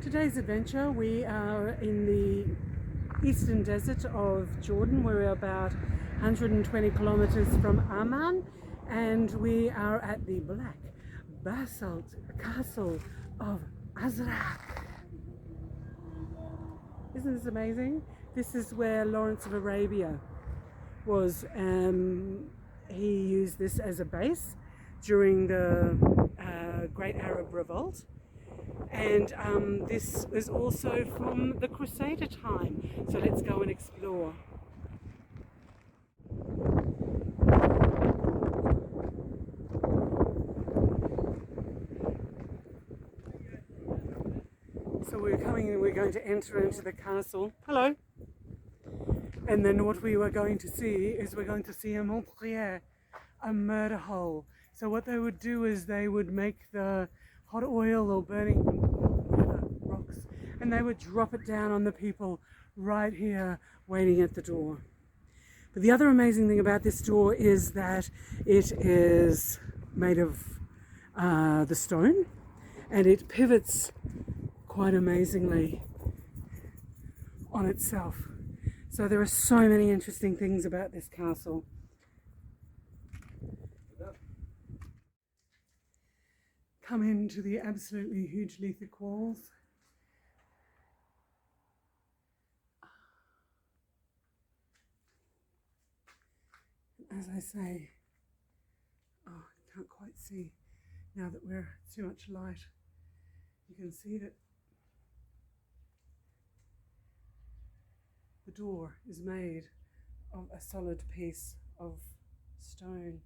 Today's adventure, we are in the eastern desert of Jordan. We're about 120 kilometers from Amman, and we are at the black basalt castle of Azraq. Isn't this amazing? This is where Lawrence of Arabia was. He used this as a base during the Great Arab Revolt. And this is also from the Crusader time. So let's go and explore. So we're going to enter into the castle. Hello. And then what we were going to see is we're going to see a meurtrier, a murder hole. So what they would do is they would make the hot oil or burning rocks, and they would drop it down on the people right here waiting at the door. But the other amazing thing about this door is that it is made of the stone, and it pivots quite amazingly on itself. So there are so many interesting things about this castle. Come into the absolutely hugely thick walls. As I say, I can't quite see now that we're too much light. You can see that the door is made of a solid piece of stone.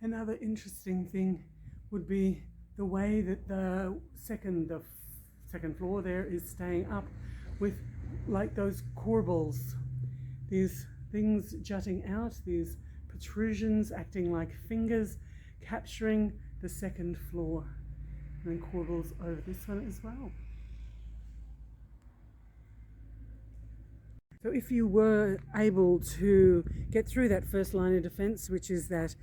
Another interesting thing would be the way that the second floor there is staying up with like those corbels, these things jutting out, these protrusions acting like fingers capturing the second floor, and then corbels over this one as well. So if you were able to get through that first line of defense, which is that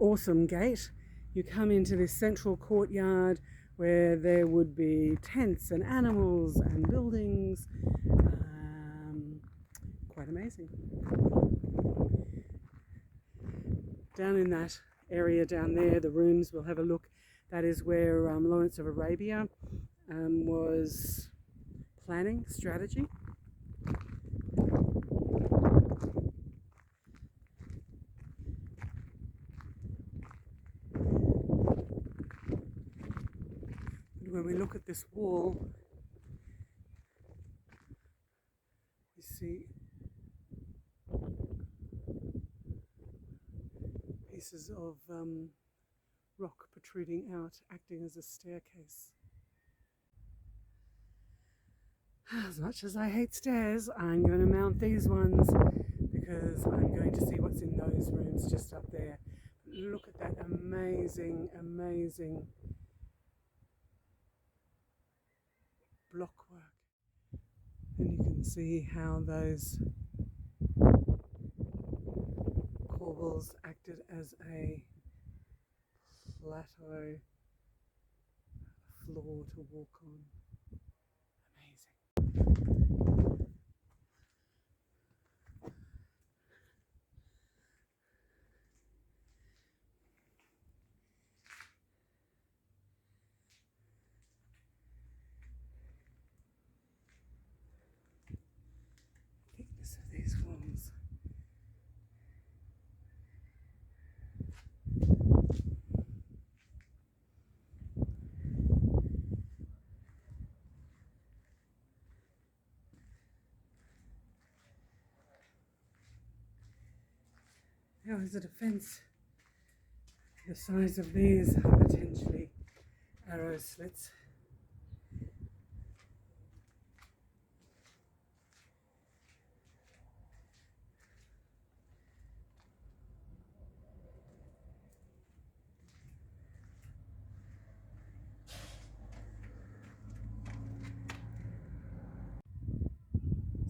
awesome gate, you come into this central courtyard where there would be tents and animals and buildings. Quite amazing. Down in that area down there, the rooms, we'll have a look. That is where Lawrence of Arabia was planning strategy. When we look at this wall, we see pieces of rock protruding out, acting as a staircase. As much as I hate stairs, I'm going to mount these ones because I'm going to see what's in those rooms just up there. Look at that amazing, amazing blockwork, and you can see how those corbels acted as a plateau floor to walk on. Amazing. Thickness of these walls. How is a defense the size of these are potentially arrow slits?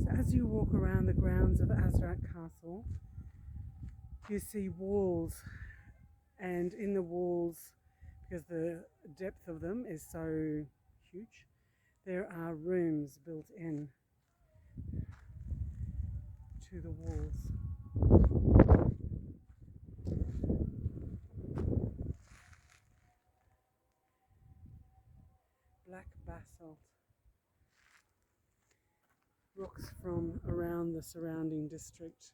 So as you walk around the grounds of Azraq Castle, you see walls, and in the walls because the depth of them is so huge. There are rooms built in to the walls. Black basalt. Rocks from around the surrounding district.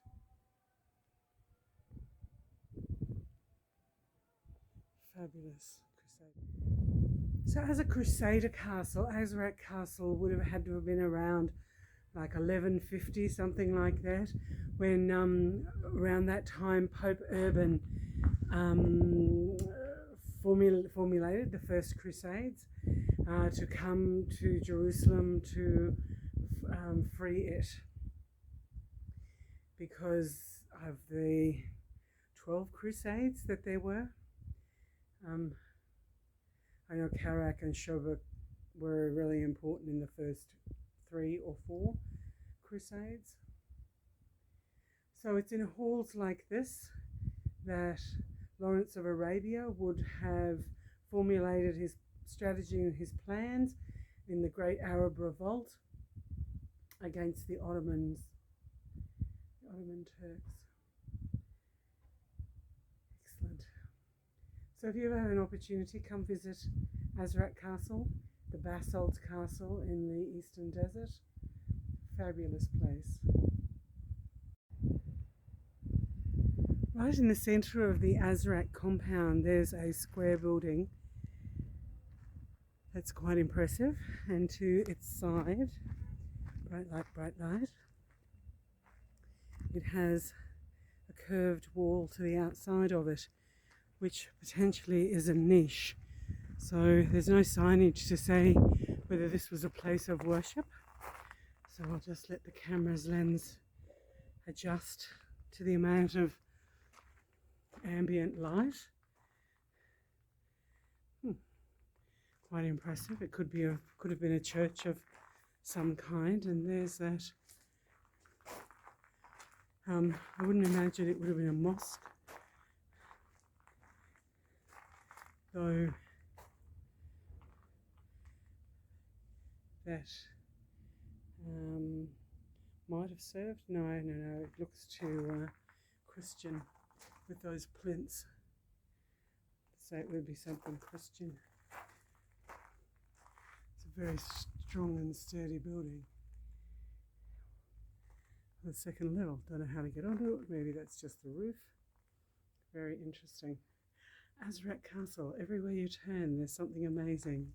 Fabulous crusade. So as a crusader castle, Azraq Castle would have had to have been around like 1150, something like that, when around that time Pope Urban formulated the first crusades to come to Jerusalem to free it, because of the 12 crusades that there were. I know Karak and Shobak were really important in the first 3 or 4 crusades. So it's in halls like this that Lawrence of Arabia would have formulated his strategy and his plans in the Great Arab Revolt against the Ottoman Turks. Excellent. So if you ever have an opportunity, come visit Azraq Castle, the basalt castle in the Eastern Desert. Fabulous place. Right in the centre of the Azraq compound, there's a square building that's quite impressive, and to its side, bright light, it has a curved wall to the outside of it, which potentially is a niche. So there's no signage to say whether this was a place of worship. So I'll just let the camera's lens adjust to the amount of ambient light. Quite impressive. It could have been a church of some kind, and there's that. I wouldn't imagine it would have been a mosque, though that might have served. No, it looks too Christian with those plinths, so it would be something Christian. It's a very strong and sturdy building. The second level, don't know how to get onto it, maybe that's just the roof. Very interesting. Azraq Castle, everywhere you turn there's something amazing.